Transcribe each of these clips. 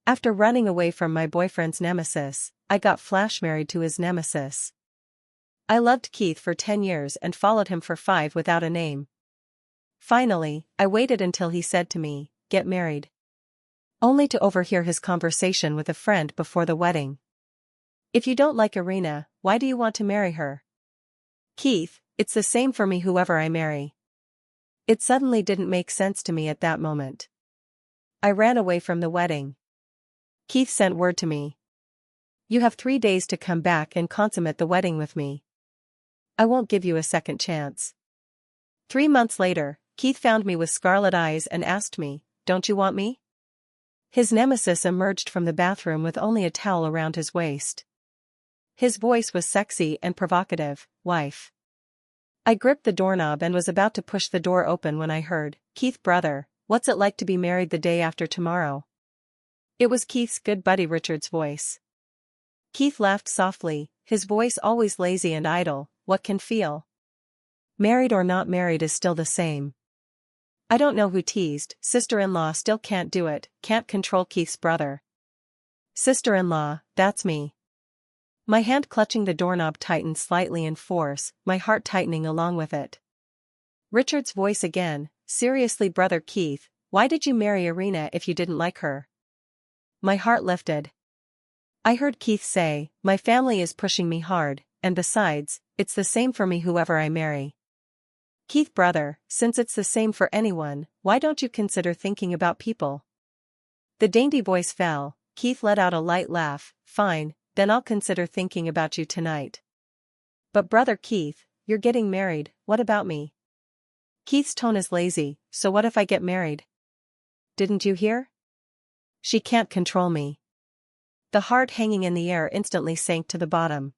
After running away from my boyfriend's nemesis, I got flash married to his nemesis. I loved Keith for 10 years and followed him for 5 without a name. Finally, I waited until he said to me, "Get married." Only to overhear his conversation with a friend before the wedding. "If you don't like Erina, why do you want to marry her?" "Keith, it's the same for me whoever I marry." It suddenly didn't make sense to me at that moment. I ran away from the wedding. Keith sent word to me. "You have 3 days to come back and consummate the wedding with me. I won't give you a second chance." 3 months later, Keith found me with scarlet eyes and asked me, "Don't you want me?" His nemesis emerged from the bathroom with only a towel around his waist. His voice was sexy and provocative, "Wife." I gripped the doorknob and was about to push the door open when I heard, "Keith brother, what's it like to be married the day after tomorrow?" It was Keith's good buddy Richard's voice. Keith laughed softly, his voice always lazy and idle. "What can feel? Married or not married is still the same." I don't know who teased, sister-in-law still can't do it, can't control Keith's brother. Sister-in-law, that's me. My hand clutching the doorknob tightened slightly in force, my heart tightening along with it. Richard's voice again, "Seriously brother Keith, why did you marry Erina if you didn't like her?" My heart lifted. I heard Keith say, "My family is pushing me hard, and besides, it's the same for me whoever I marry." "Keith brother, since it's the same for anyone, why don't you consider thinking about people?" The dainty voice fell. Keith let out a light laugh. "Fine, then I'll consider thinking about you tonight." "But brother Keith, you're getting married, what about me?" Keith's tone is lazy, "So what if I get married? Didn't you hear? She can't control me." The heart hanging in the air instantly sank to the bottom.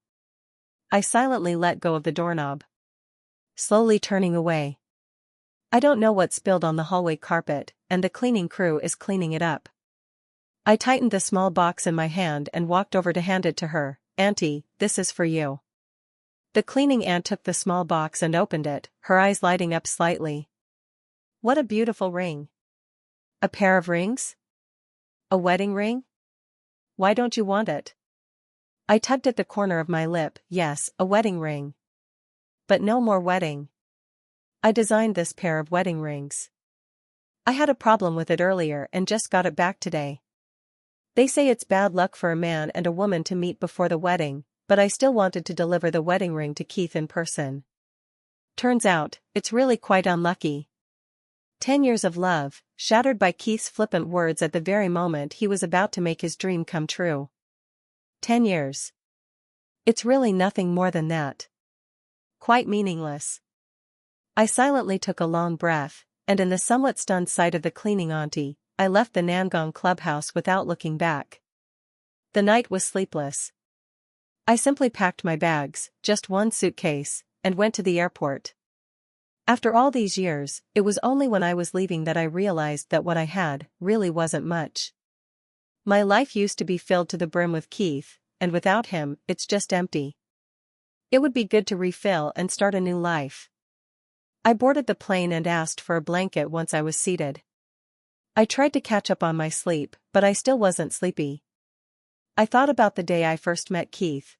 I silently let go of the doorknob, slowly turning away. I don't know what spilled on the hallway carpet, and the cleaning crew is cleaning it up. I tightened the small box in my hand and walked over to hand it to her. "Auntie, this is for you." The cleaning aunt took the small box and opened it, her eyes lighting up slightly. "What a beautiful ring." "A pair of rings? A wedding ring? Why don't you want it?" I tugged at the corner of my lip. "Yes, a wedding ring. But no more wedding. I designed this pair of wedding rings. I had a problem with it earlier and just got it back today. They say it's bad luck for a man and a woman to meet before the wedding, but I still wanted to deliver the wedding ring to Keith in person. Turns out, it's really quite unlucky. 10 years of love, shattered by Keith's flippant words at the very moment he was about to make his dream come true. 10 years. It's really nothing more than that. Quite meaningless. I silently took a long breath, and in the somewhat stunned sight of the cleaning auntie, I left the Nangong clubhouse without looking back. The night was sleepless. I simply packed my bags, just one suitcase, and went to the airport. After all these years, it was only when I was leaving that I realized that what I had really wasn't much. My life used to be filled to the brim with Keith, and without him, it's just empty. It would be good to refill and start a new life. I boarded the plane and asked for a blanket once I was seated. I tried to catch up on my sleep, but I still wasn't sleepy. I thought about the day I first met Keith.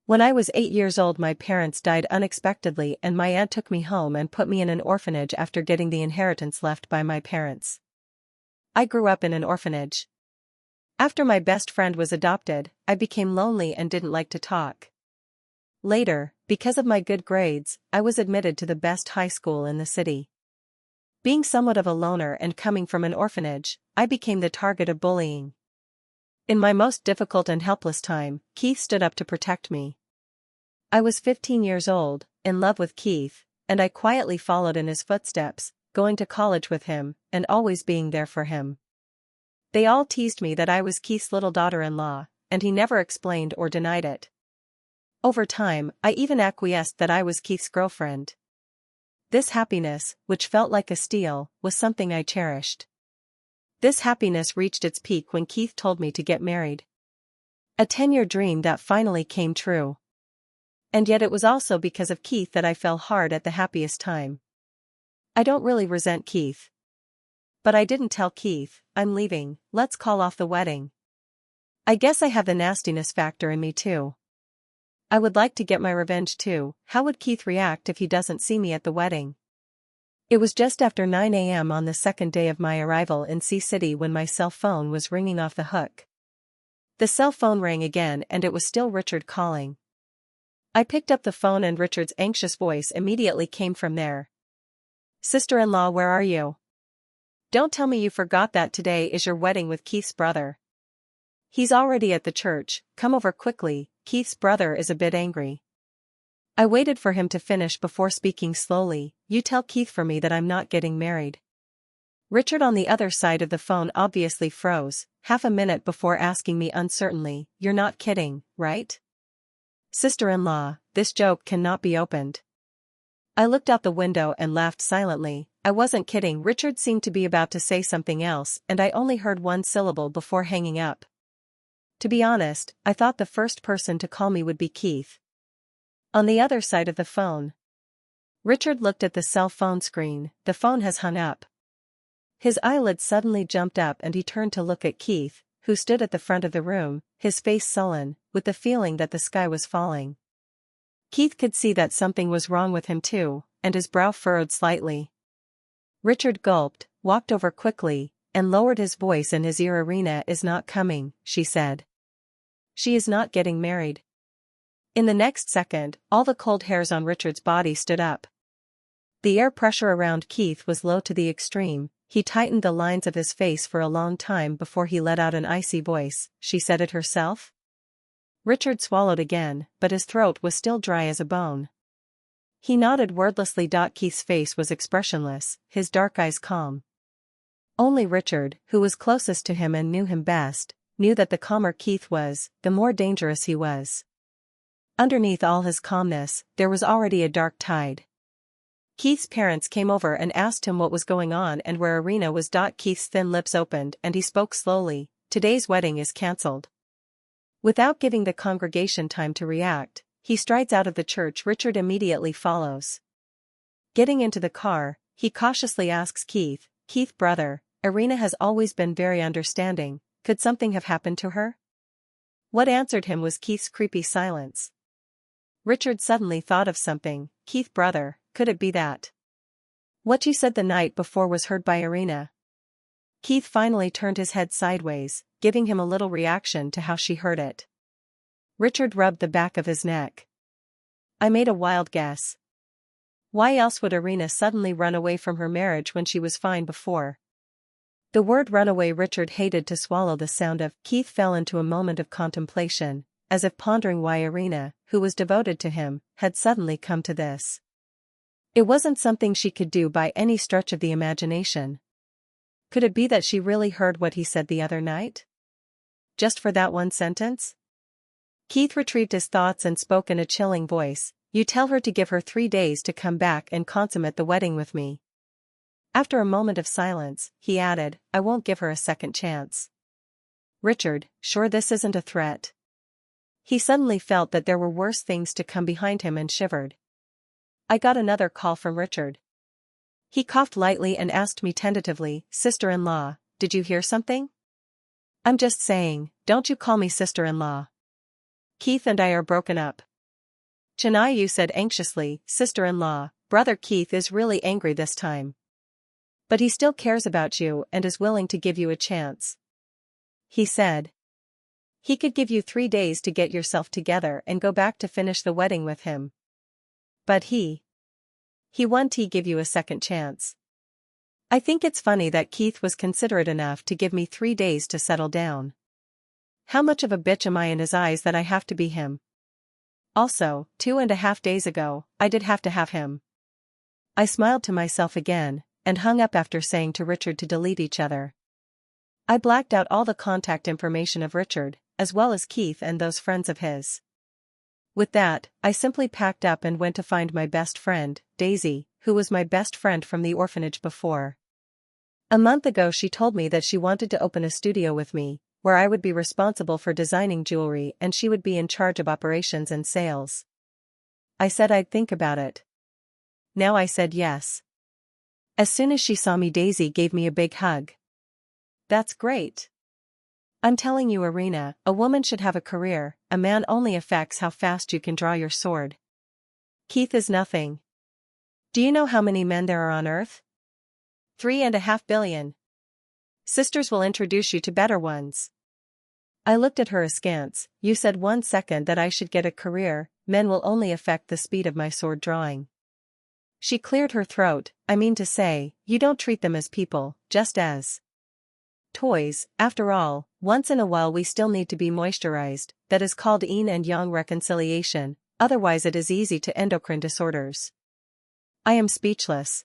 When I was 8 years old, my parents died unexpectedly and my aunt took me home and put me in an orphanage after getting the inheritance left by my parents. I grew up in an orphanage. After my best friend was adopted, I became lonely and didn't like to talk. Later, because of my good grades, I was admitted to the best high school in the city. Being somewhat of a loner and coming from an orphanage, I became the target of bullying. In my most difficult and helpless time, Keith stood up to protect me. I was 15 years old, in love with Keith, and I quietly followed in his footsteps, going to college with him, and always being there for him. They all teased me that I was Keith's little daughter-in-law, and he never explained or denied it. Over time, I even acquiesced that I was Keith's girlfriend. This happiness, which felt like a steal, was something I cherished. This happiness reached its peak when Keith told me to get married. A 10-year dream that finally came true. And yet it was also because of Keith that I fell hard at the happiest time. I don't really resent Keith. But I didn't tell Keith, I'm leaving, let's call off the wedding. I guess I have the nastiness factor in me too. I would like to get my revenge too. How would Keith react if he doesn't see me at the wedding? It was just after 9 a.m. on the second day of my arrival in Sea City when my cell phone was ringing off the hook. The cell phone rang again and it was still Richard calling. I picked up the phone and Richard's anxious voice immediately came from there. Sister-in-law, where are you? Don't tell me you forgot that today is your wedding with Keith's brother. He's already at the church, come over quickly, Keith's brother is a bit angry. I waited for him to finish before speaking slowly, you tell Keith for me that I'm not getting married. Richard on the other side of the phone obviously froze, half a minute before asking me uncertainly, you're not kidding, right? Sister-in-law, this joke cannot be opened. I looked out the window and laughed silently. I wasn't kidding. Richard seemed to be about to say something else and I only heard one syllable before hanging up. To be honest, I thought the first person to call me would be Keith. On the other side of the phone. Richard looked at the cell phone screen, the phone has hung up. His eyelids suddenly jumped up and he turned to look at Keith, who stood at the front of the room, his face sullen, with the feeling that the sky was falling. Keith could see that something was wrong with him too, and his brow furrowed slightly. Richard gulped, walked over quickly, and lowered his voice in his ear. Erina is not coming, she said. She is not getting married. In the next second, all the cold hairs on Richard's body stood up. The air pressure around Keith was low to the extreme, he tightened the lines of his face for a long time before he let out an icy voice, she said it herself? Richard swallowed again, but his throat was still dry as a bone. He nodded wordlessly. Keith's face was expressionless, his dark eyes calm. Only Richard, who was closest to him and knew him best, knew that the calmer Keith was, the more dangerous he was. Underneath all his calmness, there was already a dark tide. Keith's parents came over and asked him what was going on and where Erina was. Keith's thin lips opened and he spoke slowly, today's wedding is cancelled. Without giving the congregation time to react, he strides out of the church. Richard immediately follows. Getting into the car, he cautiously asks Keith, Keith brother, Erina has always been very understanding, could something have happened to her? What answered him was Keith's creepy silence. Richard suddenly thought of something, Keith brother, could it be that what you said the night before was heard by Erina? Keith finally turned his head sideways, giving him a little reaction to how she heard it. Richard rubbed the back of his neck. I made a wild guess. Why else would Erina suddenly run away from her marriage when she was fine before? The word runaway Richard hated to swallow the sound of. Keith fell into a moment of contemplation, as if pondering why Erina, who was devoted to him, had suddenly come to this. It wasn't something she could do by any stretch of the imagination. Could it be that she really heard what he said the other night? Just for that one sentence? Keith retrieved his thoughts and spoke in a chilling voice, you tell her to give her 3 days to come back and consummate the wedding with me. After a moment of silence, he added, I won't give her a second chance. Richard, sure this isn't a threat? He suddenly felt that there were worse things to come behind him and shivered. I got another call from Richard. He coughed lightly and asked me tentatively, sister-in-law, did you hear something? I'm just saying, don't you call me sister-in-law. Keith and I are broken up. Chanayu said anxiously, sister-in-law, brother Keith is really angry this time. But he still cares about you and is willing to give you a chance. He said. He could give you 3 days to get yourself together and go back to finish the wedding with him. But he won't give you a second chance. I think it's funny that Keith was considerate enough to give me 3 days to settle down. How much of a bitch am I in his eyes that I have to be him? Also, 2.5 days ago, I did have to have him. I smiled to myself again, and hung up after saying to Richard to delete each other. I blacked out all the contact information of Richard, as well as Keith and those friends of his. With that, I simply packed up and went to find my best friend, Daisy, who was my best friend from the orphanage before. A month ago she told me that she wanted to open a studio with me, where I would be responsible for designing jewelry and she would be in charge of operations and sales. I said I'd think about it. Now I said yes. As soon as she saw me, Daisy gave me a big hug. That's great. I'm telling you, Erina, a woman should have a career, a man only affects how fast you can draw your sword. Keith is nothing. Do you know how many men there are on Earth? 3.5 billion. Sisters will introduce you to better ones. I looked at her askance. You said 1 second that I should get a career, men will only affect the speed of my sword drawing. She cleared her throat. I mean to say, you don't treat them as people, just as toys. After all, once in a while we still need to be moisturized. That is called yin and yang reconciliation, otherwise it is easy to endocrine disorders. I am speechless.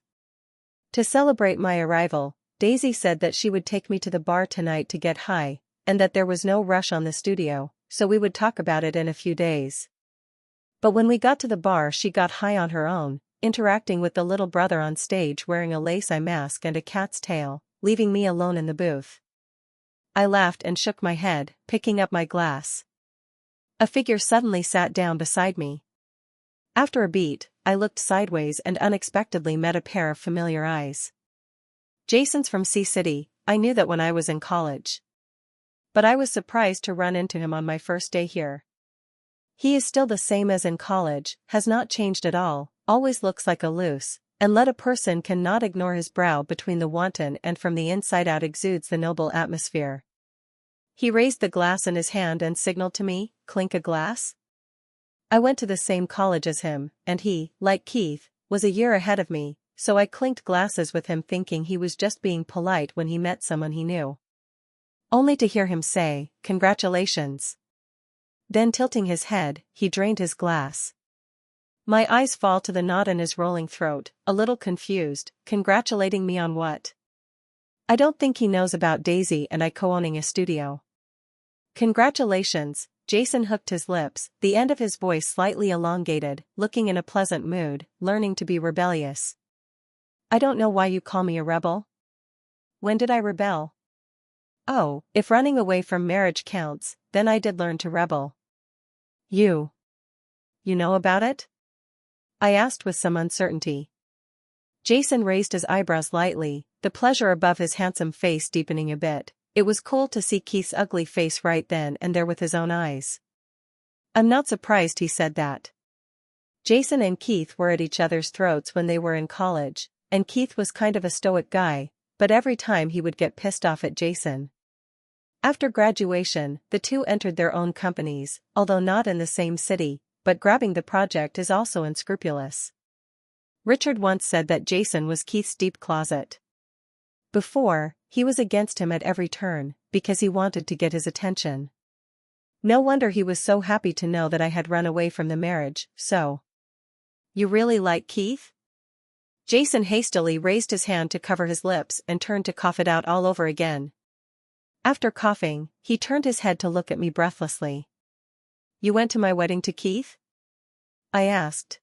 To celebrate my arrival, Daisy said that she would take me to the bar tonight to get high, and that there was no rush on the studio, so we would talk about it in a few days. But when we got to the bar, she got high on her own, interacting with the little brother on stage wearing a lace eye mask and a cat's tail, leaving me alone in the booth. I laughed and shook my head, picking up my glass. A figure suddenly sat down beside me. After a beat, I looked sideways and unexpectedly met a pair of familiar eyes. Jason's from Sea City. I knew that when I was in college. But I was surprised to run into him on my first day here. He is still the same as in college, has not changed at all, always looks like a loose, and let a person cannot ignore his brow between the wanton and from the inside out exudes the noble atmosphere. He raised the glass in his hand and signaled to me, clink a glass. I went to the same college as him, and he, like Keith, was a year ahead of me, so I clinked glasses with him thinking he was just being polite when he met someone he knew. Only to hear him say, "Congratulations." Then tilting his head, he drained his glass. My eyes fall to the knot in his rolling throat, a little confused. Congratulating me on what? I don't think he knows about Daisy and I co-owning a studio. Congratulations, Jason hooked his lips, the end of his voice slightly elongated, looking in a pleasant mood, learning to be rebellious. I don't know why you call me a rebel. When did I rebel? Oh, if running away from marriage counts, then I did learn to rebel. You know about it? I asked with some uncertainty. Jason raised his eyebrows lightly, the pleasure above his handsome face deepening a bit. It was cool to see Keith's ugly face right then and there with his own eyes. I'm not surprised he said that. Jason and Keith were at each other's throats when they were in college, and Keith was kind of a stoic guy, but every time he would get pissed off at Jason. After graduation, the two entered their own companies, although not in the same city, but grabbing the project is also unscrupulous. Richard once said that Jason was Keith's deep closet. Before, he was against him at every turn, because he wanted to get his attention. No wonder he was so happy to know that I had run away from the marriage. So, you really like Keith? Jason hastily raised his hand to cover his lips and turned to cough it out all over again. After coughing, he turned his head to look at me breathlessly. You went to my wedding to Keith? I asked.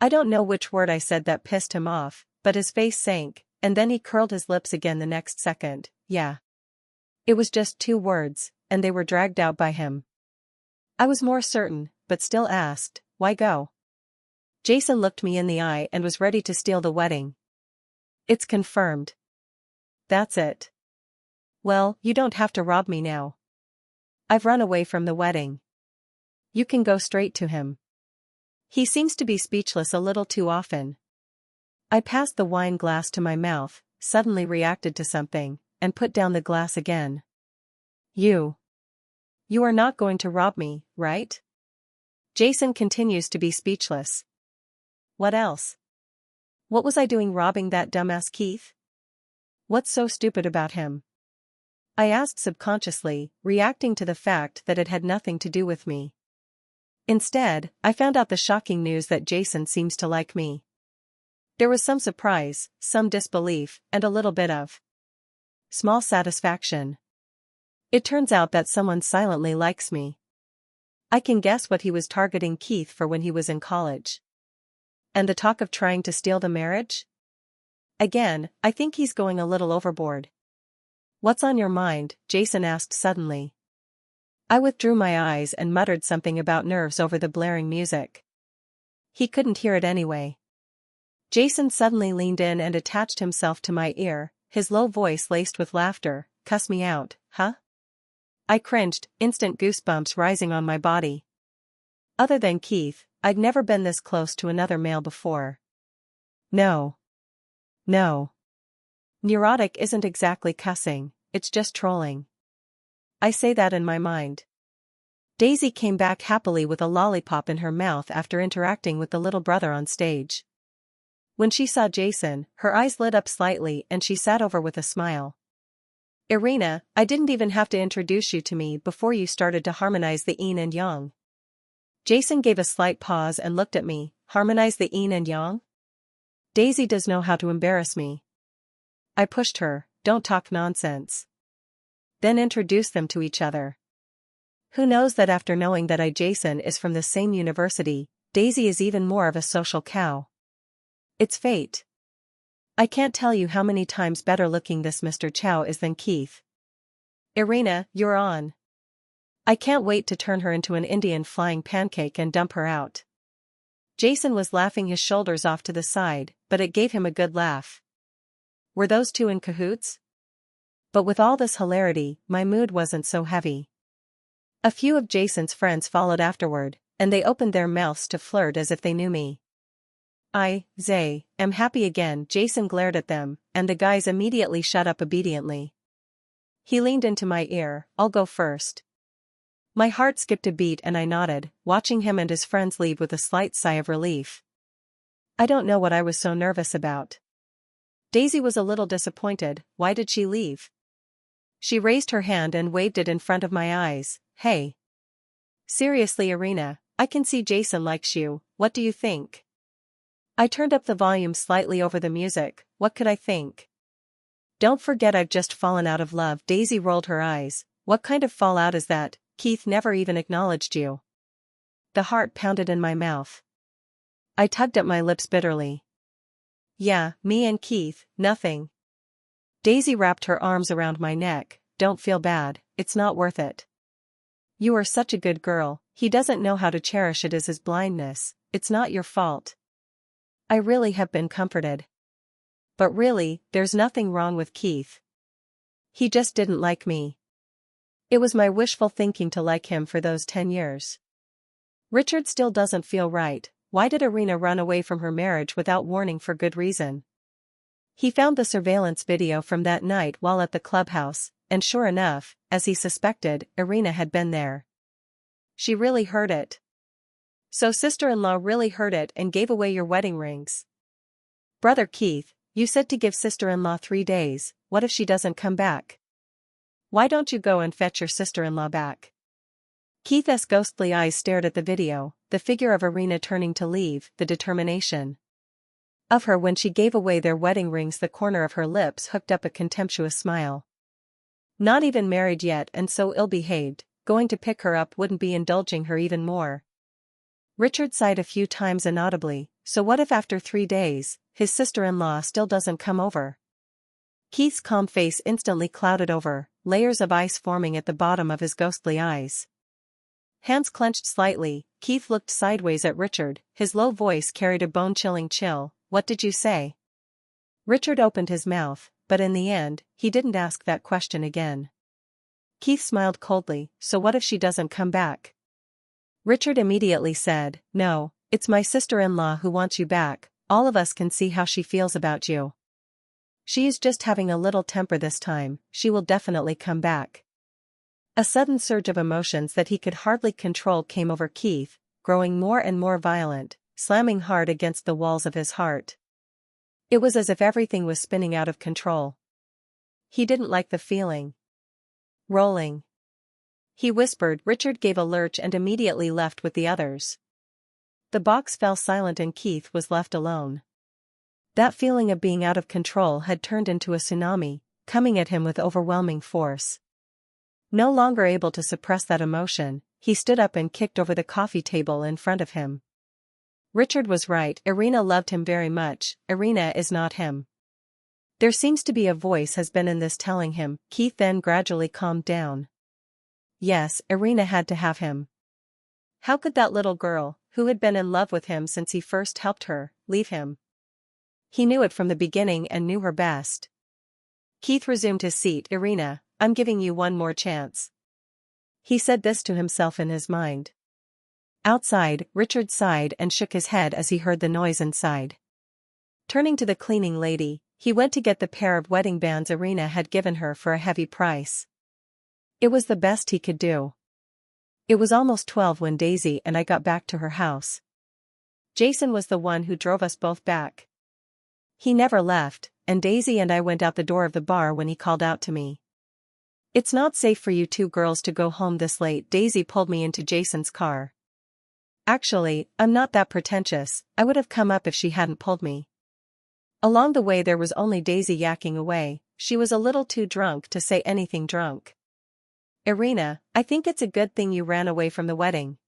I don't know which word I said that pissed him off, but his face sank, and then he curled his lips again the next second. Yeah. It was just 2 words, and they were dragged out by him. I was more certain, but still asked, why go? Jason looked me in the eye and was ready to steal the wedding. It's confirmed. That's it. Well, you don't have to rob me now. I've run away from the wedding. You can go straight to him. He seems to be speechless a little too often. I passed the wine glass to my mouth, suddenly reacted to something, and put down the glass again. You are not going to rob me, right? Jason continues to be speechless. What else? What was I doing robbing that dumbass Keith? What's so stupid about him? I asked subconsciously, reacting to the fact that it had nothing to do with me. Instead, I found out the shocking news that Jason seems to like me. There was some surprise, some disbelief, and a little bit of small satisfaction. It turns out that someone silently likes me. I can guess what he was targeting Keith for when he was in college. And the talk of trying to steal the marriage? Again, I think he's going a little overboard. What's on your mind? Jason asked suddenly. I withdrew my eyes and muttered something about nerves over the blaring music. He couldn't hear it anyway. Jason suddenly leaned in and attached himself to my ear, his low voice laced with laughter. Cuss me out, huh? I cringed, instant goosebumps rising on my body. Other than Keith, I'd never been this close to another male before. No. No. Neurotic isn't exactly cussing, it's just trolling. I say that in my mind. Daisy came back happily with a lollipop in her mouth after interacting with the little brother on stage. When she saw Jason, her eyes lit up slightly and she sat over with a smile. Erina, I didn't even have to introduce you to me before you started to harmonize the yin and yang. Jason gave a slight pause and looked at me. Harmonize the yin and yang? Daisy does know how to embarrass me. I pushed her. Don't talk nonsense. Then introduce them to each other. Who knows that after knowing that Jason is from the same university, Daisy is even more of a social cow. It's fate. I can't tell you how many times better looking this Mr. Chow is than Keith. Erina, you're on. I can't wait to turn her into an Indian flying pancake and dump her out. Jason was laughing his shoulders off to the side, but it gave him a good laugh. Were those two in cahoots? But with all this hilarity, my mood wasn't so heavy. A few of Jason's friends followed afterward, and they opened their mouths to flirt as if they knew me. Am happy again. Jason glared at them, and the guys immediately shut up obediently. He leaned into my ear. I'll go first. My heart skipped a beat and I nodded, watching him and his friends leave with a slight sigh of relief. I don't know what I was so nervous about. Daisy was a little disappointed. Why did she leave? She raised her hand and waved it in front of my eyes. Hey. Seriously, Erina, I can see Jason likes you. What do you think? I turned up the volume slightly over the music. What could I think? Don't forget I've just fallen out of love. Daisy rolled her eyes. What kind of fallout is that? Keith never even acknowledged you. The heart pounded in my mouth. I tugged at my lips bitterly. Yeah, me and Keith, nothing. Daisy wrapped her arms around my neck. Don't feel bad, it's not worth it. You are such a good girl. He doesn't know how to cherish it as his blindness. It's not your fault. I really have been comforted. But really, there's nothing wrong with Keith. He just didn't like me. It was my wishful thinking to like him for those 10 years. Richard still doesn't feel right. Why did Erina run away from her marriage without warning for good reason? He found the surveillance video from that night while at the clubhouse, and sure enough, as he suspected, Erina had been there. She really heard it. So sister-in-law really heard it and gave away your wedding rings. Brother Keith, you said to give sister-in-law 3 days. What if she doesn't come back? Why don't you go and fetch your sister-in-law back? Keith's ghostly eyes stared at the video, the figure of Erina turning to leave, the determination of her when she gave away their wedding rings. The corner of her lips hooked up a contemptuous smile. Not even married yet and so ill-behaved, going to pick her up wouldn't be indulging her even more. Richard sighed a few times inaudibly. So what if after 3 days, his sister-in-law still doesn't come over? Keith's calm face instantly clouded over, layers of ice forming at the bottom of his ghostly eyes. Hands clenched slightly, Keith looked sideways at Richard, his low voice carried a bone-chilling chill. What did you say? Richard opened his mouth, but in the end, he didn't ask that question again. Keith smiled coldly. So what if she doesn't come back? Richard immediately said, No, it's my sister-in-law who wants you back. All of us can see how she feels about you. She is just having a little temper this time. She will definitely come back. A sudden surge of emotions that he could hardly control came over Keith, growing more and more violent, slamming hard against the walls of his heart. It was as if everything was spinning out of control. He didn't like the feeling. Rolling. He whispered. Richard gave a lurch and immediately left with the others. The box fell silent and Keith was left alone. That feeling of being out of control had turned into a tsunami, coming at him with overwhelming force. No longer able to suppress that emotion, he stood up and kicked over the coffee table in front of him. Richard was right. Erina loved him very much. Erina is not him. There seems to be a voice has been in this telling him. Keith then gradually calmed down. Yes, Erina had to have him. How could that little girl, who had been in love with him since he first helped her, leave him? He knew it from the beginning and knew her best. Keith resumed his seat. Erina, I'm giving you one more chance. He said this to himself in his mind. Outside, Richard sighed and shook his head as he heard the noise inside. Turning to the cleaning lady, he went to get the pair of wedding bands Erina had given her for a heavy price. It was the best he could do. It was almost 12 when Daisy and I got back to her house. Jason was the one who drove us both back. He never left, and Daisy and I went out the door of the bar when he called out to me. It's not safe for you two girls to go home this late. Daisy pulled me into Jason's car. Actually, I'm not that pretentious, I would have come up if she hadn't pulled me. Along the way there was only Daisy yakking away, she was a little too drunk to say anything drunk. Erina, I think it's a good thing you ran away from the wedding.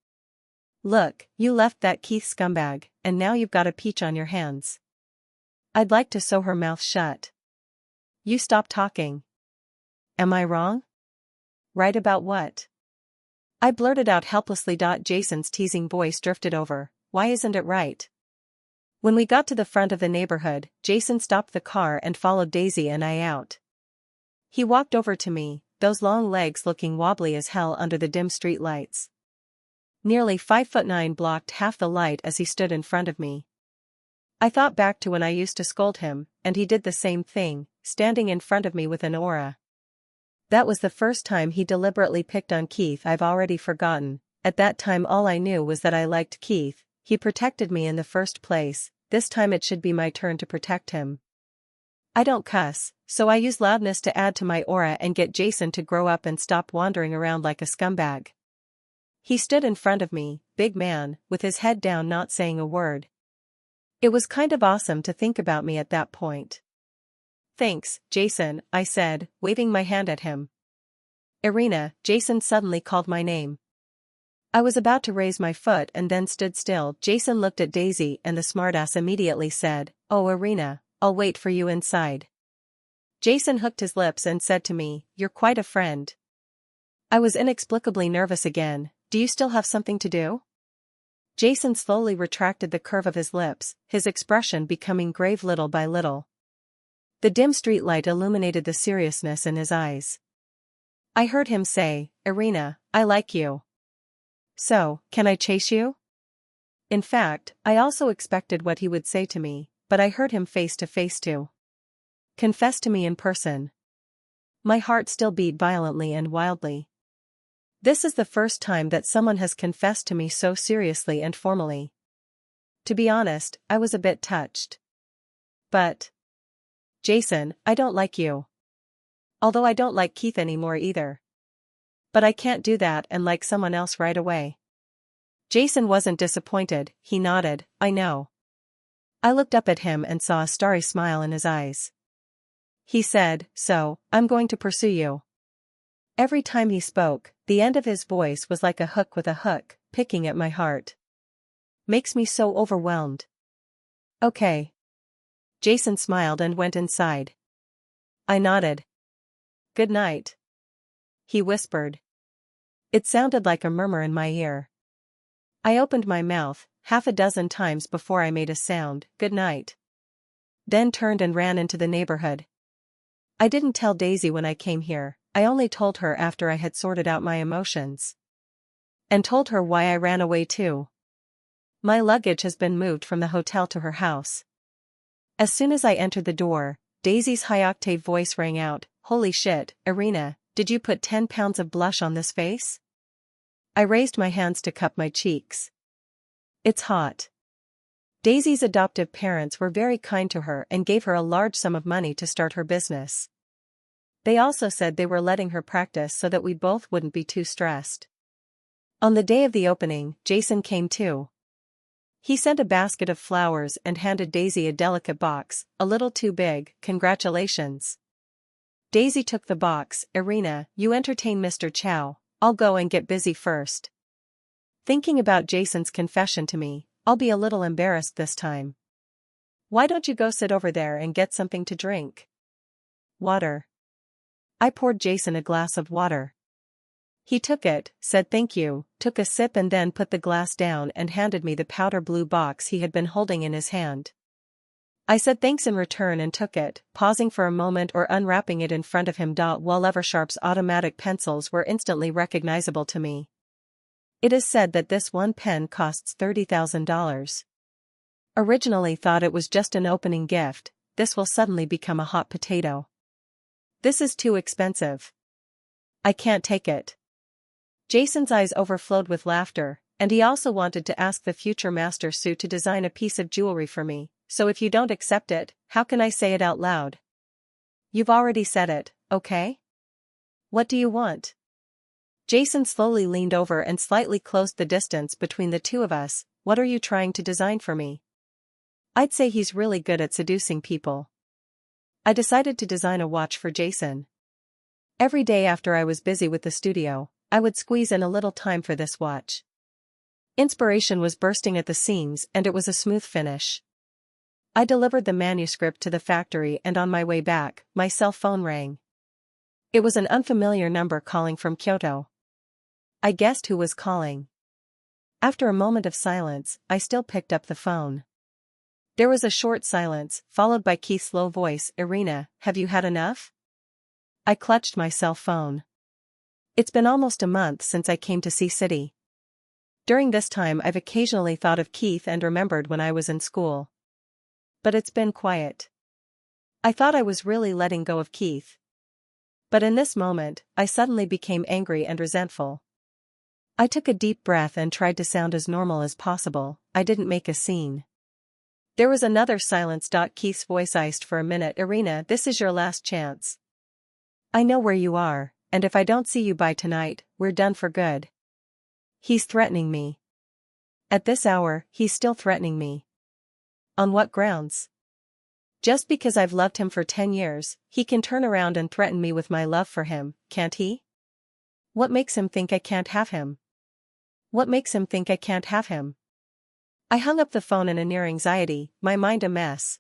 Look, you left that Keith scumbag, and now you've got a peach on your hands. I'd like to sew her mouth shut. You stop talking. Am I wrong? Right about what? I blurted out helplessly. Jason's teasing voice drifted over, why isn't it right? When we got to the front of the neighborhood, Jason stopped the car and followed Daisy and I out. He walked over to me, those long legs looking wobbly as hell under the dim street lights. Nearly 5'9" blocked half the light as he stood in front of me. I thought back to when I used to scold him, and he did the same thing, standing in front of me with an aura. That was the first time he deliberately picked on Keith. I've already forgotten. At that time all I knew was that I liked Keith. He protected me in the first place, this time it should be my turn to protect him. I don't cuss, so I use loudness to add to my aura and get Jason to grow up and stop wandering around like a scumbag. He stood in front of me, big man, with his head down not saying a word. It was kind of awesome to think about me at that point. Thanks, Jason, I said, waving my hand at him. Erina, Jason suddenly called my name. I was about to raise my foot and then stood still. Jason looked at Daisy and the smartass immediately said, Oh Erina, I'll wait for you inside. Jason hooked his lips and said to me, You're quite a friend. I was inexplicably nervous again. Do you still have something to do? Jason slowly retracted the curve of his lips, his expression becoming grave little by little. The dim streetlight illuminated the seriousness in his eyes. I heard him say, Erina, I like you. So, can I chase you? In fact, I also expected what he would say to me, but I heard him face to face too. Confess to me in person. My heart still beat violently and wildly. This is the first time that someone has confessed to me so seriously and formally. To be honest, I was a bit touched. But, Jason, I don't like you. Although I don't like Keith anymore either. But I can't do that and like someone else right away. Jason wasn't disappointed, he nodded, I know. I looked up at him and saw a starry smile in his eyes. He said, So, I'm going to pursue you. Every time he spoke, the end of his voice was like a hook with a hook, picking at my heart. Makes me so overwhelmed. Okay. Jason smiled and went inside. I nodded. Good night. He whispered. It sounded like a murmur in my ear. I opened my mouth, half a dozen times before I made a sound, good night. Then turned and ran into the neighborhood. I didn't tell Daisy when I came here, I only told her after I had sorted out my emotions. And told her why I ran away too. My luggage has been moved from the hotel to her house. As soon as I entered the door, Daisy's high-octave voice rang out, Holy shit, Erina, did you put 10 pounds of blush on this face? I raised my hands to cup my cheeks. It's hot. Daisy's adoptive parents were very kind to her and gave her a large sum of money to start her business. They also said they were letting her practice so that we both wouldn't be too stressed. On the day of the opening, Jason came too. He sent a basket of flowers and handed Daisy a delicate box, a little too big, congratulations. Daisy took the box, Erina, you entertain Mr. Chow, I'll go and get busy first. Thinking about Jason's confession to me, I'll be a little embarrassed this time. Why don't you go sit over there and get something to drink? Water. I poured Jason a glass of water. He took it, said thank you, took a sip and then put the glass down and handed me the powder blue box he had been holding in his hand. I said thanks in return and took it, pausing for a moment or unwrapping it in front of him. While Eversharp's automatic pencils were instantly recognizable to me. It is said that this one pen costs $30,000. Originally thought it was just an opening gift, this will suddenly become a hot potato. This is too expensive. I can't take it. Jason's eyes overflowed with laughter, and he also wanted to ask the future master Sue to design a piece of jewelry for me, so if you don't accept it, how can I say it out loud? You've already said it, okay? What do you want? Jason slowly leaned over and slightly closed the distance between the two of us. What are you trying to design for me? I'd say he's really good at seducing people. I decided to design a watch for Jason. Every day after I was busy with the studio, I would squeeze in a little time for this watch. Inspiration was bursting at the seams and it was a smooth finish. I delivered the manuscript to the factory and on my way back, my cell phone rang. It was an unfamiliar number calling from Kyoto. I guessed who was calling. After a moment of silence, I still picked up the phone. There was a short silence, followed by Keith's low voice, "Erina, have you had enough?" I clutched my cell phone. It's been almost a month since I came to Sea City. During this time I've occasionally thought of Keith and remembered when I was in school. But it's been quiet. I thought I was really letting go of Keith. But in this moment, I suddenly became angry and resentful. I took a deep breath and tried to sound as normal as possible. I didn't make a scene. There was another silence. Keith's voice iced for a minute. "Erina, this is your last chance. I know where you are, and if I don't see you by tonight, we're done for good." He's threatening me. At this hour, he's still threatening me. On what grounds? Just because I've loved him for 10 years, he can turn around and threaten me with my love for him, can't he? What makes him think I can't have him? What makes him think I can't have him? I hung up the phone in a near anxiety, my mind a mess.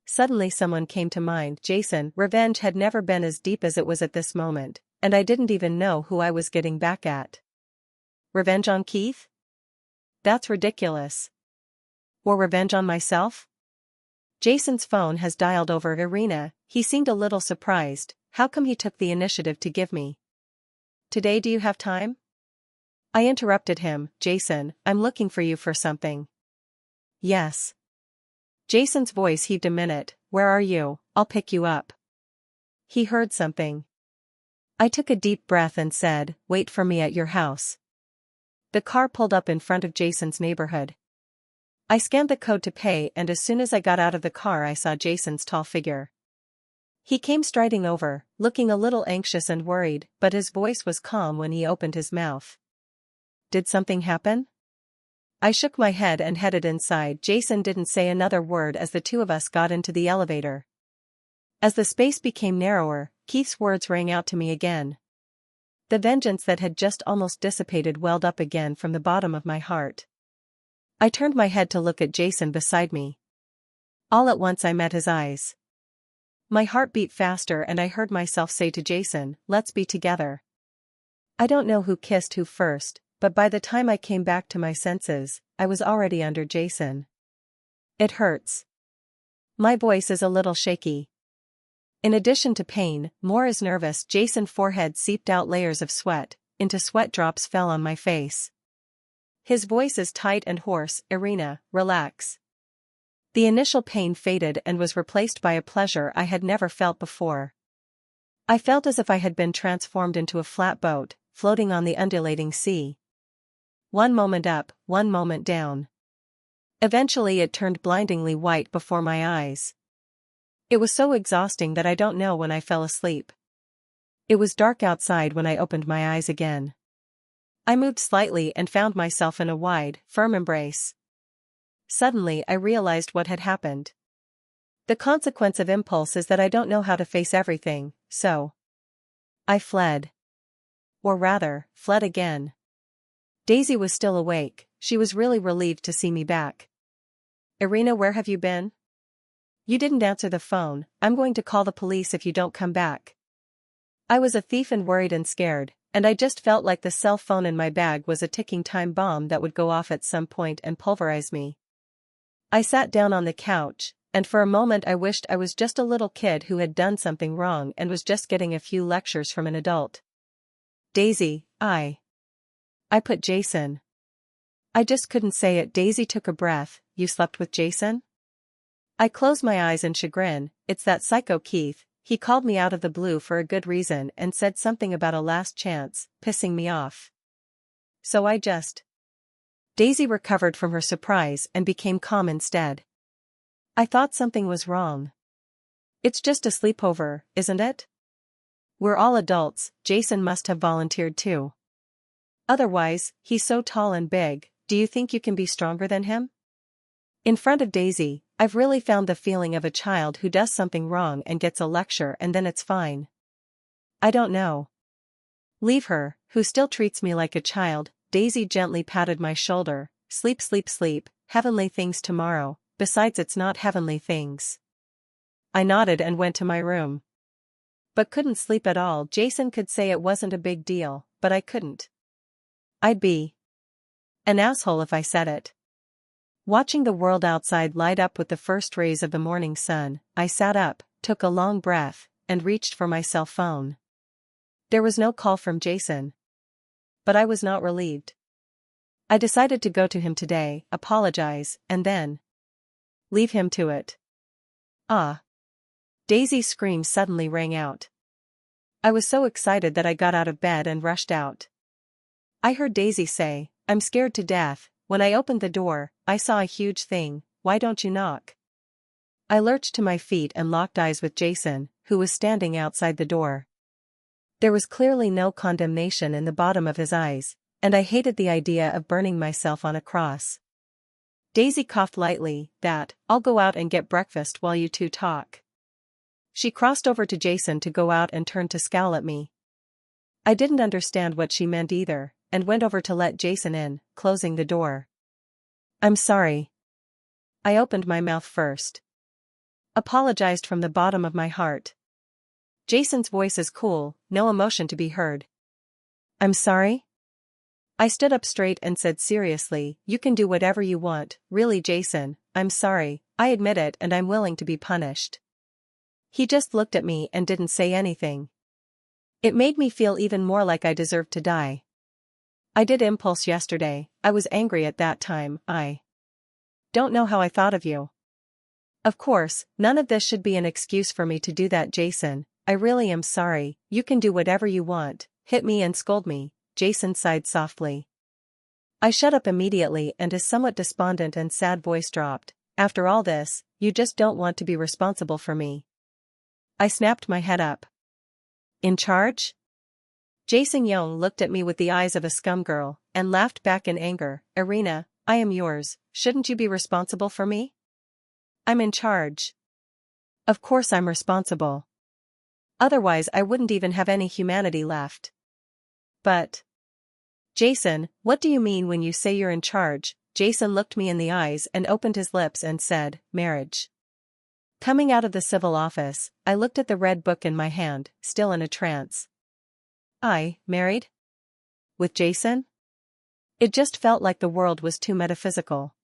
Suddenly someone came to mind. Jason. Revenge had never been as deep as it was at this moment, and I didn't even know who I was getting back at. Revenge on Keith? That's ridiculous. Or revenge on myself? Jason's phone has dialed over. "Erina," he seemed a little surprised. "How come he took the initiative to give me? Today, do you have time?" I interrupted him. "Jason, I'm looking for you for something." "Yes." Jason's voice heaved a minute. "Where are you? I'll pick you up." He heard something. I took a deep breath and said, "Wait for me at your house." The car pulled up in front of Jason's neighborhood. I scanned the code to pay, and as soon as I got out of the car I saw Jason's tall figure. He came striding over, looking a little anxious and worried, but his voice was calm when he opened his mouth. "Did something happen?" I shook my head and headed inside. Jason didn't say another word as the two of us got into the elevator. As the space became narrower, Keith's words rang out to me again. The vengeance that had just almost dissipated welled up again from the bottom of my heart. I turned my head to look at Jason beside me. All at once I met his eyes. My heart beat faster and I heard myself say to Jason, "Let's be together." I don't know who kissed who first, but by the time I came back to my senses, I was already under Jason. It hurts. My voice is a little shaky. In addition to pain, more is nervous. Jason's forehead seeped out layers of sweat, into sweat drops fell on my face. His voice is tight and hoarse. "Erina, relax." The initial pain faded and was replaced by a pleasure I had never felt before. I felt as if I had been transformed into a flat boat, floating on the undulating sea. One moment up, one moment down. Eventually it turned blindingly white before my eyes. It was so exhausting that I don't know when I fell asleep. It was dark outside when I opened my eyes again. I moved slightly and found myself in a wide, firm embrace. Suddenly I realized what had happened. The consequence of impulse is that I don't know how to face everything, so I fled. Or rather, fled again. Daisy was still awake. She was really relieved to see me back. "Erina, where have you been? You didn't answer the phone. I'm going to call the police if you don't come back." I was a thief and worried and scared, and I just felt like the cell phone in my bag was a ticking time bomb that would go off at some point and pulverize me. I sat down on the couch, and for a moment I wished I was just a little kid who had done something wrong and was just getting a few lectures from an adult. Daisy, I put Jason. I just couldn't say it. Daisy took a breath. You slept with Jason? I closed my eyes in chagrin. It's that psycho Keith. He called me out of the blue for a good reason and said something about a last chance, pissing me off. So I just... Daisy recovered from her surprise and became calm instead. I thought something was wrong. It's just a sleepover, isn't it? We're all adults. Jason must have volunteered too. Otherwise, he's so tall and big. Do you think you can be stronger than him? In front of Daisy, I've really found the feeling of a child who does something wrong and gets a lecture and then it's fine. I don't know. Leave her, who still treats me like a child. Daisy gently patted my shoulder. Sleep, sleep, sleep. Heavenly things tomorrow. Besides, it's not heavenly things. I nodded and went to my room. But couldn't sleep at all. Jason could say it wasn't a big deal, but I couldn't. I'd be an asshole if I said it. Watching the world outside light up with the first rays of the morning sun, I sat up, took a long breath, and reached for my cell phone. There was no call from Jason. But I was not relieved. I decided to go to him today, apologize, and then leave him to it. Ah! Daisy's scream suddenly rang out. I was so excited that I got out of bed and rushed out. I heard Daisy say, "I'm scared to death." When I opened the door, I saw a huge thing. "Why don't you knock?" I lurched to my feet and locked eyes with Jason, who was standing outside the door. There was clearly no condemnation in the bottom of his eyes, and I hated the idea of burning myself on a cross. Daisy coughed lightly. I'll go out and get breakfast while you two talk." She crossed over to Jason to go out and turned to scowl at me. I didn't understand what she meant either, and went over to let Jason in, closing the door. "I'm sorry." I opened my mouth first. Apologized from the bottom of my heart. Jason's voice is cool, no emotion to be heard. "I'm sorry?" I stood up straight and said seriously, "You can do whatever you want, really Jason, I'm sorry, I admit it and I'm willing to be punished." He just looked at me and didn't say anything. It made me feel even more like I deserved to die. I did impulse yesterday. I was angry at that time. I don't know how I thought of you. Of course, none of this should be an excuse for me to do that, Jason. I really am sorry. You can do whatever you want, hit me and scold me. Jason sighed softly. I shut up immediately and his somewhat despondent and sad voice dropped. "After all this, you just don't want to be responsible for me." I snapped my head up. "In charge?" Jason Young looked at me with the eyes of a scum girl, and laughed back in anger. "Erina, I am yours, shouldn't you be responsible for me?" "I'm in charge. Of course I'm responsible. Otherwise I wouldn't even have any humanity left." "But..." "Jason, what do you mean when you say you're in charge?" Jason looked me in the eyes and opened his lips and said, "Marriage." Coming out of the civil office, I looked at the red book in my hand, still in a trance. I, married? With Jason? It just felt like the world was too metaphysical.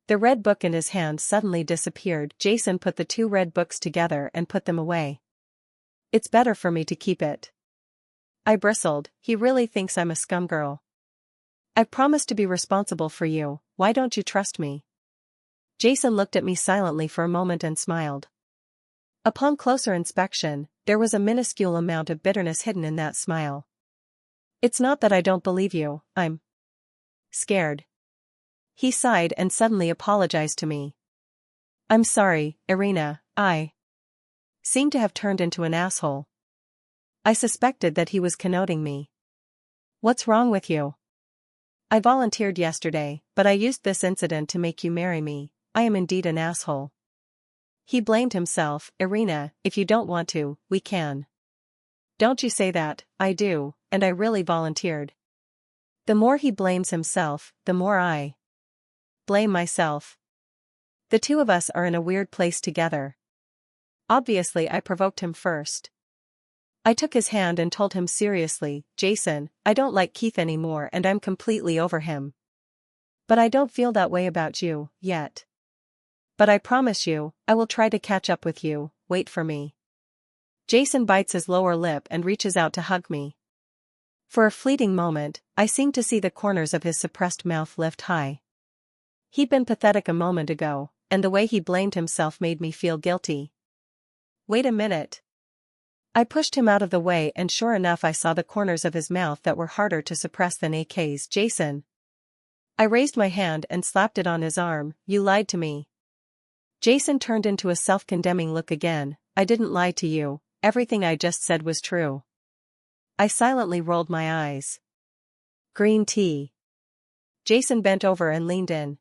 The red book in his hand suddenly disappeared. Jason put the two red books together and put them away. "It's better for me to keep it." I bristled. He really thinks I'm a scum girl. "I've promised to be responsible for you, why don't you trust me?" Jason looked at me silently for a moment and smiled. Upon closer inspection, there was a minuscule amount of bitterness hidden in that smile. "It's not that I don't believe you, I'm scared." He sighed and suddenly apologized to me. "I'm sorry, Erina, I seem to have turned into an asshole." I suspected that he was connoting me. "What's wrong with you?" "I volunteered yesterday, but I used this incident to make you marry me. I am indeed an asshole." He blamed himself. "Erina, if you don't want to, we can." "Don't you say that, I do, and I really volunteered." The more he blames himself, the more I blame myself. The two of us are in a weird place together. Obviously I provoked him first. I took his hand and told him seriously, "Jason, I don't like Keith anymore and I'm completely over him. But I don't feel that way about you, yet." But I promise you, I will try to catch up with you, wait for me. Jason bites his lower lip and reaches out to hug me. For a fleeting moment, I seemed to see the corners of his suppressed mouth lift high. He'd been pathetic a moment ago, and the way he blamed himself made me feel guilty. Wait a minute. I pushed him out of the way and sure enough I saw the corners of his mouth that were harder to suppress than AK's. Jason. I raised my hand and slapped it on his arm. You lied to me. Jason turned into a self-condemning look again. I didn't lie to you, everything I just said was true. I silently rolled my eyes. Green tea. Jason bent over and leaned in.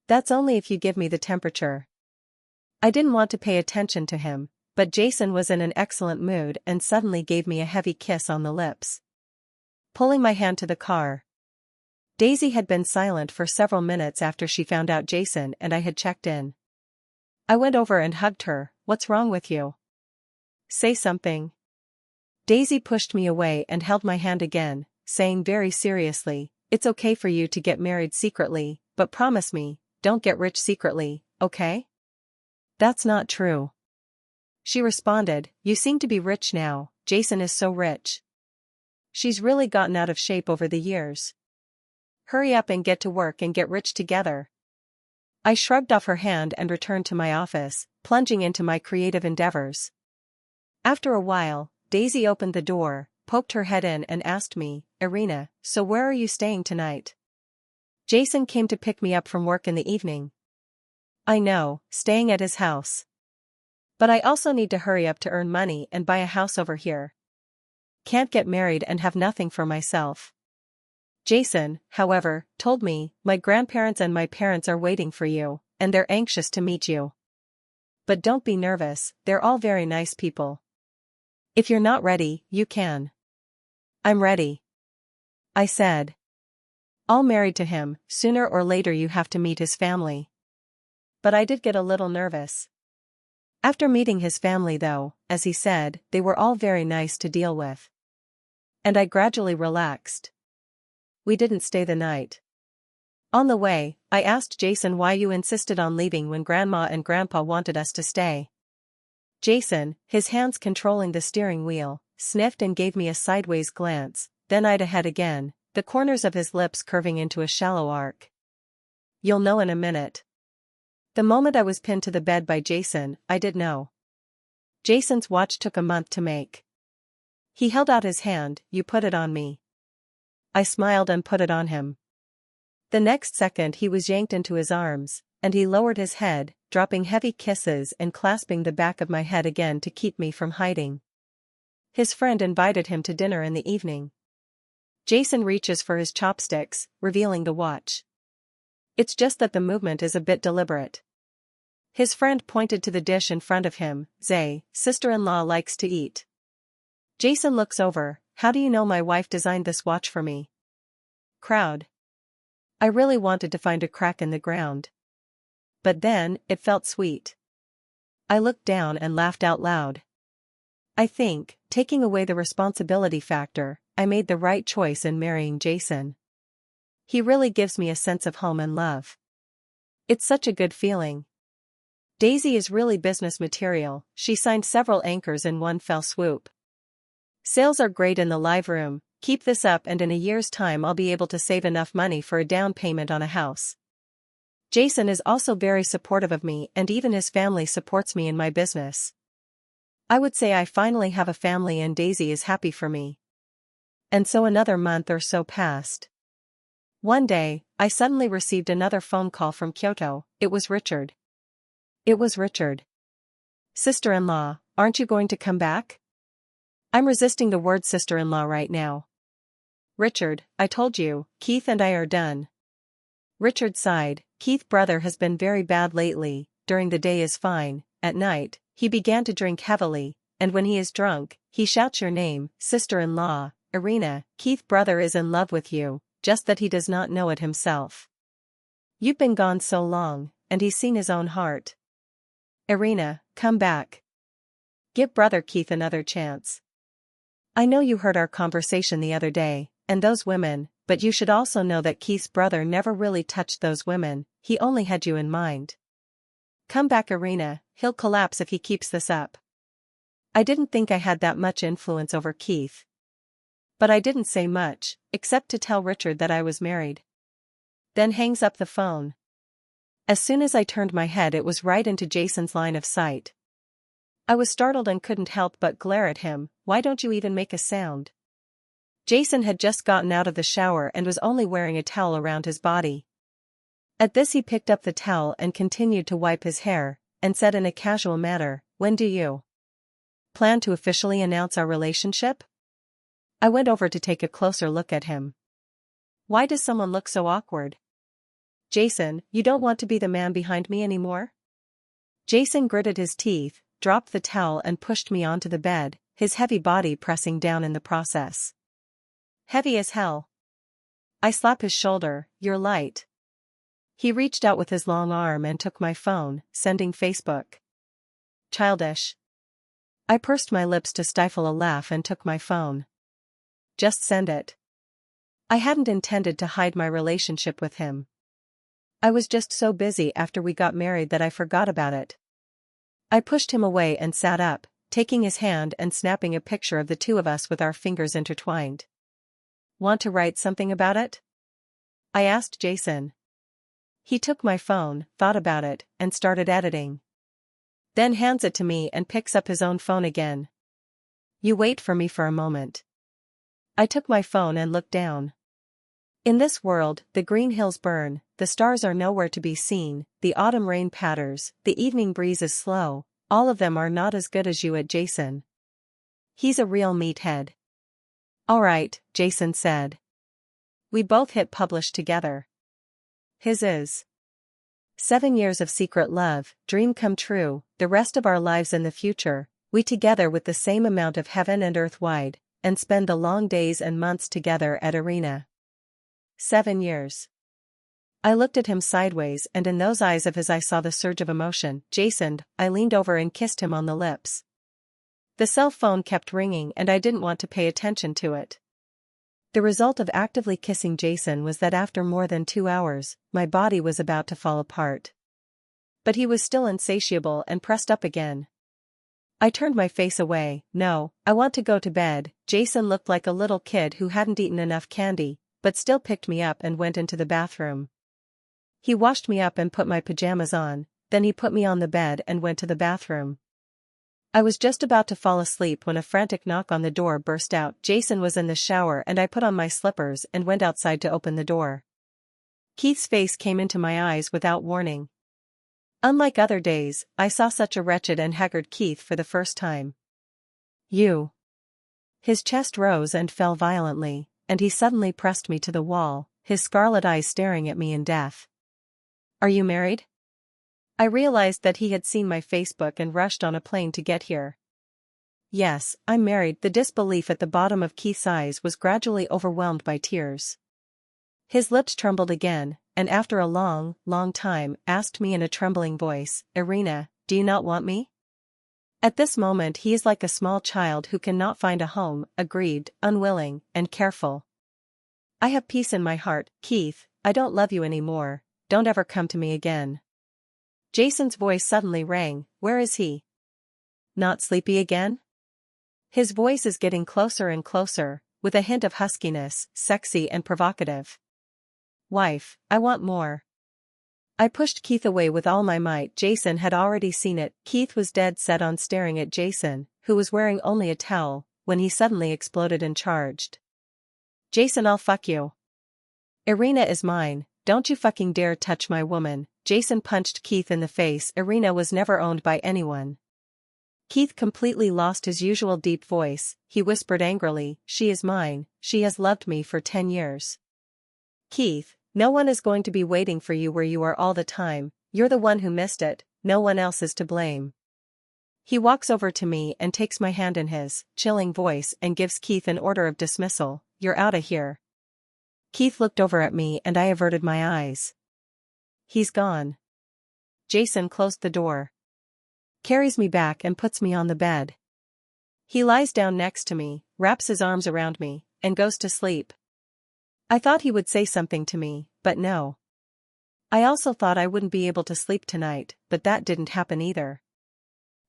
That's only if you give me the temperature. I didn't want to pay attention to him, but Jason was in an excellent mood and suddenly gave me a heavy kiss on the lips. Pulling my hand to the car. Daisy had been silent for several minutes after she found out Jason and I had checked in. I went over and hugged her. What's wrong with you? Say something. Daisy pushed me away and held my hand again, saying very seriously, it's okay for you to get married secretly, but promise me, don't get rich secretly, okay? That's not true. She responded, you seem to be rich now, Jason is so rich. She's really gotten out of shape over the years. Hurry up and get to work and get rich together. I shrugged off her hand and returned to my office, plunging into my creative endeavors. After a while, Daisy opened the door, poked her head in and asked me, Erina, so where are you staying tonight? Jason came to pick me up from work in the evening. I know, staying at his house. But I also need to hurry up to earn money and buy a house over here. Can't get married and have nothing for myself. Jason, however, told me, my grandparents and my parents are waiting for you, and they're anxious to meet you. But don't be nervous, they're all very nice people. If you're not ready, you can. I'm ready. I said. All married to him, sooner or later you have to meet his family. But I did get a little nervous. After meeting his family though, as he said, they were all very nice to deal with. And I gradually relaxed. We didn't stay the night. On the way, I asked Jason why you insisted on leaving when Grandma and Grandpa wanted us to stay. Jason, his hands controlling the steering wheel, sniffed and gave me a sideways glance, then eyed ahead again, the corners of his lips curving into a shallow arc. You'll know in a minute. The moment I was pinned to the bed by Jason, I did know. Jason's watch took a month to make. He held out his hand, you put it on me. I smiled and put it on him. The next second he was yanked into his arms, and he lowered his head, dropping heavy kisses and clasping the back of my head again to keep me from hiding. His friend invited him to dinner in the evening. Jason reaches for his chopsticks, revealing the watch. It's just that the movement is a bit deliberate. His friend pointed to the dish in front of him. Zay, sister-in-law likes to eat. Jason looks over. How do you know my wife designed this watch for me? Crowd. I really wanted to find a crack in the ground. But then, it felt sweet. I looked down and laughed out loud. I think, taking away the responsibility factor, I made the right choice in marrying Jason. He really gives me a sense of home and love. It's such a good feeling. Daisy is really business material, she signed several anchors in one fell swoop. Sales are great in the live room, keep this up and in a year's time I'll be able to save enough money for a down payment on a house. Jason is also very supportive of me and even his family supports me in my business. I would say I finally have a family and Daisy is happy for me. And so another month or so passed. One day, I suddenly received another phone call from Kyoto. It was Richard. It was Richard. Sister-in-law, aren't you going to come back? I'm resisting the word sister-in-law right now. Richard, I told you, Keith and I are done. Richard sighed. Keith's brother has been very bad lately, during the day is fine, at night, he began to drink heavily, and when he is drunk, he shouts your name, sister-in-law, Erina. Keith's brother is in love with you, just that he does not know it himself. You've been gone so long, and he's seen his own heart. Erina, come back. Give brother Keith another chance. I know you heard our conversation the other day, and those women, but you should also know that Keith's brother never really touched those women, he only had you in mind. Come back, Erina, he'll collapse if he keeps this up. I didn't think I had that much influence over Keith. But I didn't say much, except to tell Richard that I was married. Then hangs up the phone. As soon as I turned my head, it was right into Jason's line of sight. I was startled and couldn't help but glare at him. Why don't you even make a sound? Jason had just gotten out of the shower and was only wearing a towel around his body. At this he picked up the towel and continued to wipe his hair, and said in a casual manner, "When do you plan to officially announce our relationship?" I went over to take a closer look at him. Why does someone look so awkward? Jason, you don't want to be the man behind me anymore? Jason gritted his teeth, dropped the towel and pushed me onto the bed, his heavy body pressing down in the process. Heavy as hell. I slap his shoulder, "You're light." He reached out with his long arm and took my phone, sending Facebook. Childish. I pursed my lips to stifle a laugh and took my phone. Just send it. I hadn't intended to hide my relationship with him. I was just so busy after we got married that I forgot about it. I pushed him away and sat up, taking his hand and snapping a picture of the two of us with our fingers intertwined. Want to write something about it? I asked Jason. He took my phone, thought about it, and started editing. Then hands it to me and picks up his own phone again. You wait for me for a moment. I took my phone and looked down. In this world, the green hills burn, the stars are nowhere to be seen, the autumn rain patters, the evening breeze is slow, all of them are not as good as you at Jason. He's a real meathead. Alright, Jason said. We both hit publish together. His is 7 years of secret love, dream come true, the rest of our lives in the future, we together with the same amount of heaven and earth wide, and spend the long days and months together at Erina. 7 years. I looked at him sideways and in those eyes of his I saw the surge of emotion. Jason, I leaned over and kissed him on the lips. The cell phone kept ringing and I didn't want to pay attention to it. The result of actively kissing Jason was that after more than 2 hours, my body was about to fall apart. But he was still insatiable and pressed up again. I turned my face away. No, I want to go to bed. Jason looked like a little kid who hadn't eaten enough candy, but still picked me up and went into the bathroom. He washed me up and put my pajamas on, then he put me on the bed and went to the bathroom. I was just about to fall asleep when a frantic knock on the door burst out. Jason was in the shower and I put on my slippers and went outside to open the door. Keith's face came into my eyes without warning. Unlike other days, I saw such a wretched and haggard Keith for the first time. You. His chest rose and fell violently, and he suddenly pressed me to the wall, his scarlet eyes staring at me in death. Are you married? I realized that he had seen my Facebook and rushed on a plane to get here. Yes, I'm married. The disbelief at the bottom of Keith's eyes was gradually overwhelmed by tears. His lips trembled again, and after a long, long time, asked me in a trembling voice, Erina, do you not want me? At this moment he is like a small child who cannot find a home, aggrieved, unwilling, and careful. I have peace in my heart. Keith, I don't love you anymore, don't ever come to me again. Jason's voice suddenly rang. Where is he? Not sleepy again? His voice is getting closer and closer, with a hint of huskiness, sexy and provocative. Wife, I want more. I pushed Keith away with all my might. Jason had already seen it. Keith was dead set on staring at Jason, who was wearing only a towel, when he suddenly exploded and charged. Jason, I'll fuck you. Erina is mine, don't you fucking dare touch my woman. Jason punched Keith in the face. Erina was never owned by anyone. Keith completely lost his usual deep voice. He whispered angrily, she is mine, she has loved me for 10 years. Keith, no one is going to be waiting for you where you are all the time, you're the one who missed it, no one else is to blame. He walks over to me and takes my hand in his chilling voice and gives Keith an order of dismissal. You're outta here. Keith looked over at me and I averted my eyes. He's gone. Jason closed the door. Carries me back and puts me on the bed. He lies down next to me, wraps his arms around me, and goes to sleep. I thought he would say something to me, but no. I also thought I wouldn't be able to sleep tonight, but that didn't happen either.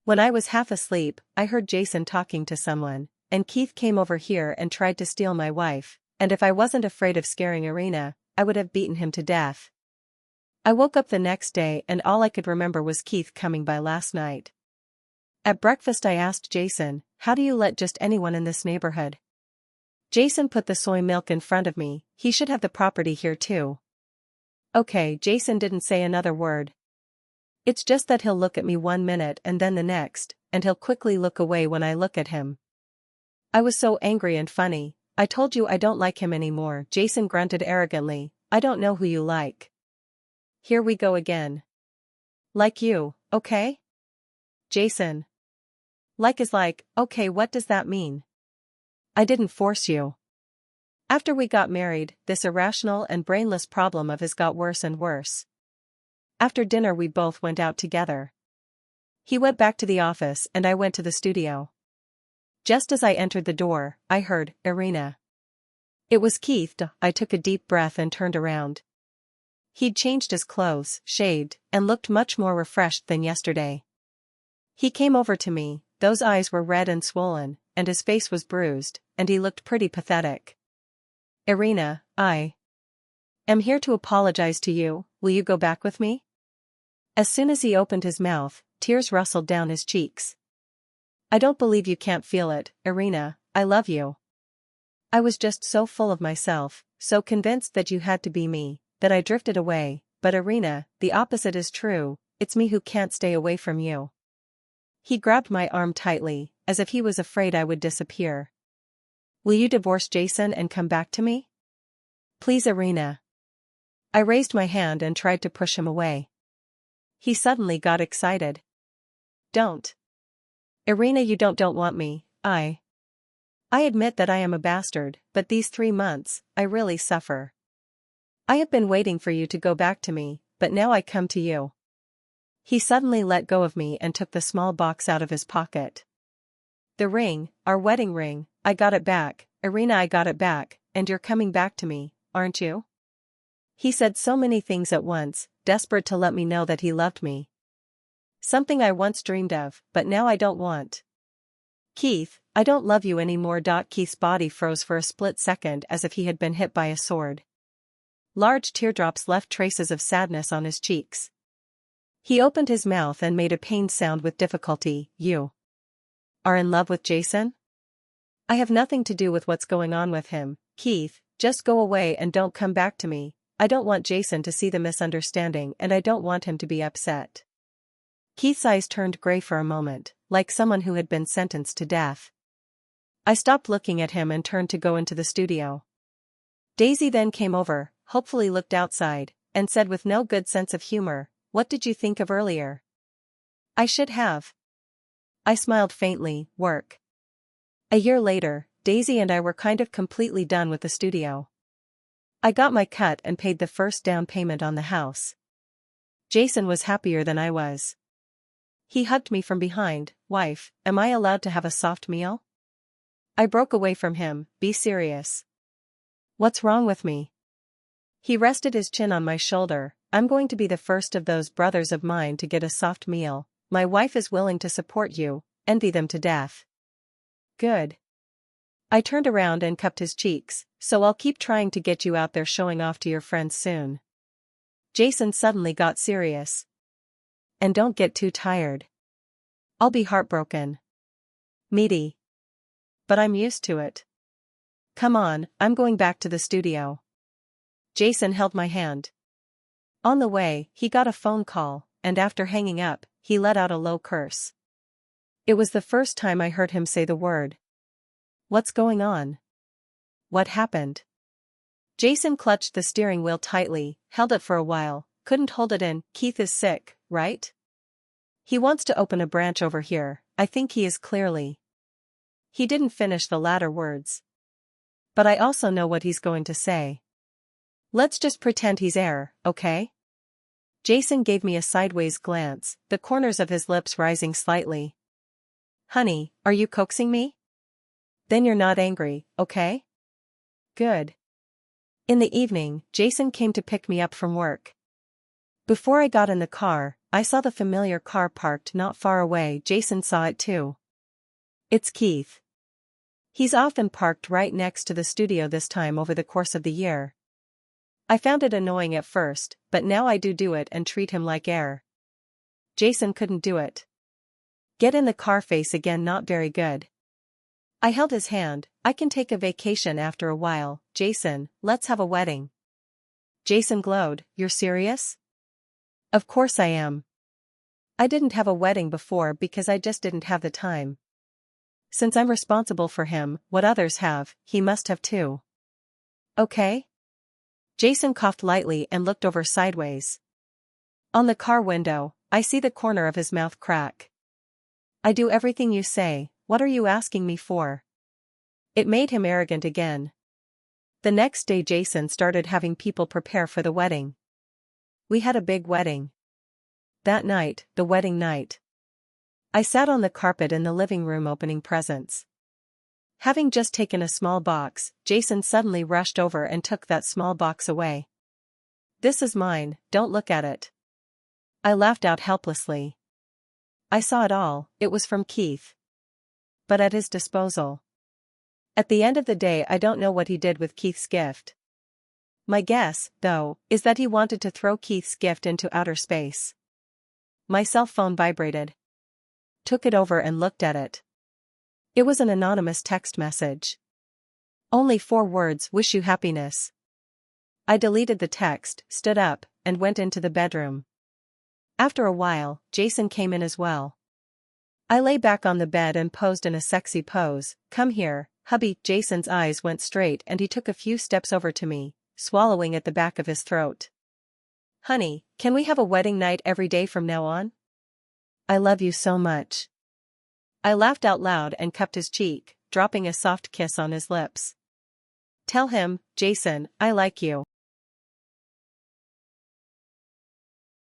When I was half asleep, I heard Jason talking to someone, and Keith came over here and tried to steal my wife, and if I wasn't afraid of scaring Erina, I would have beaten him to death. I woke up the next day and all I could remember was Keith coming by last night. At breakfast I asked Jason, "How do you let just anyone in this neighborhood?" Jason put the soy milk in front of me. "He should have the property here too." Okay, Jason didn't say another word. It's just that he'll look at me 1 minute and then the next, and he'll quickly look away when I look at him. I was so angry and funny. "I told you I don't like him anymore," Jason grunted arrogantly. "I don't know who you like." Here we go again. Like you, okay? Jason. Like is like, okay, what does that mean? I didn't force you. After we got married, this irrational and brainless problem of his got worse and worse. After dinner we both went out together. He went back to the office and I went to the studio. Just as I entered the door, I heard, "Erina." It was Keith. I took a deep breath and turned around. He'd changed his clothes, shaved, and looked much more refreshed than yesterday. He came over to me, those eyes were red and swollen, and his face was bruised, and he looked pretty pathetic. "Erina, I am here to apologize to you. Will you go back with me?" As soon as he opened his mouth, tears rustled down his cheeks. "I don't believe you can't feel it, Erina. I love you." I was just so full of myself, so convinced that you had to be me, that I drifted away. But Erina, the opposite is true, it's me who can't stay away from you. He grabbed my arm tightly, as if he was afraid I would disappear. "Will you divorce Jason and come back to me? Please, Erina." I raised my hand and tried to push him away. He suddenly got excited. "Don't. Erina, you don't want me. I admit that I am a bastard, but these 3 months, I really suffer. I have been waiting for you to go back to me, but now I come to you." He suddenly let go of me and took the small box out of his pocket. "The ring, our wedding ring, I got it back, Erina, I got it back, and you're coming back to me, aren't you?" He said so many things at once, desperate to let me know that he loved me. Something I once dreamed of, but now I don't want. "Keith, I don't love you anymore." Keith's body froze for a split second as if he had been hit by a sword. Large teardrops left traces of sadness on his cheeks. He opened his mouth and made a pained sound with difficulty. "You are in love with Jason?" "I have nothing to do with what's going on with him, Keith. Just go away and don't come back to me. I don't want Jason to see the misunderstanding and I don't want him to be upset." Keith's eyes turned gray for a moment, like someone who had been sentenced to death. I stopped looking at him and turned to go into the studio. Daisy then came over, hopefully looked outside, and said with no good sense of humor, "What did you think of earlier?" "I should have." I smiled faintly. "Work." A year later, Daisy and I were kind of completely done with the studio. I got my cut and paid the first down payment on the house. Jason was happier than I was. He hugged me from behind. "Wife, am I allowed to have a soft meal?" I broke away from him. "Be serious. What's wrong with me?" He rested his chin on my shoulder. "I'm going to be the first of those brothers of mine to get a soft meal. My wife is willing to support you, envy them to death." "Good." I turned around and cupped his cheeks. "So I'll keep trying to get you out there showing off to your friends soon." Jason suddenly got serious. "And don't get too tired. I'll be heartbroken." "Meaty. But I'm used to it. Come on, I'm going back to the studio." Jason held my hand. On the way, he got a phone call, and after hanging up, he let out a low curse. It was the first time I heard him say the word. "What's going on? What happened?" Jason clutched the steering wheel tightly, held it for a while, couldn't hold it in. "Keith is sick, right? He wants to open a branch over here. I think he is clearly." He didn't finish the latter words. But I also know what he's going to say. "Let's just pretend he's air, okay?" Jason gave me a sideways glance, the corners of his lips rising slightly. "Honey, are you coaxing me? Then you're not angry, okay? Good." In the evening, Jason came to pick me up from work. Before I got in the car, I saw the familiar car parked not far away. Jason saw it too. It's Keith. He's often parked right next to the studio this time over the course of the year. I found it annoying at first, but now I do it and treat him like air. Jason couldn't do it. Get in the car face again, not very good. I held his hand. I can take a vacation after a while, Jason, let's have a wedding. Jason glowed, you're serious? Of course I am. I didn't have a wedding before because I just didn't have the time. Since I'm responsible for him, what others have, he must have too. Okay? Jason coughed lightly and looked over sideways. On the car window, I see the corner of his mouth crack. I do everything you say, what are you asking me for? It made him arrogant again. The next day Jason started having people prepare for the wedding. We had a big wedding. That night, the wedding night. I sat on the carpet in the living room opening presents. Having just taken a small box, Jason suddenly rushed over and took that small box away. This is mine, don't look at it. I laughed out helplessly. I saw it all, it was from Keith. But at his disposal. At the end of the day, I don't know what he did with Keith's gift. My guess, though, is that he wanted to throw Keith's gift into outer space. My cell phone vibrated. Took it over and looked at it. It was an anonymous text message. Only 4 words, wish you happiness. I deleted the text, stood up, and went into the bedroom. After a while, Jason came in as well. I lay back on the bed and posed in a sexy pose. Come here, hubby. Jason's eyes went straight and he took a few steps over to me, swallowing at the back of his throat. Honey, can we have a wedding night every day from now on? I love you so much. I laughed out loud and cupped his cheek, dropping a soft kiss on his lips. Tell him, Jason, I like you.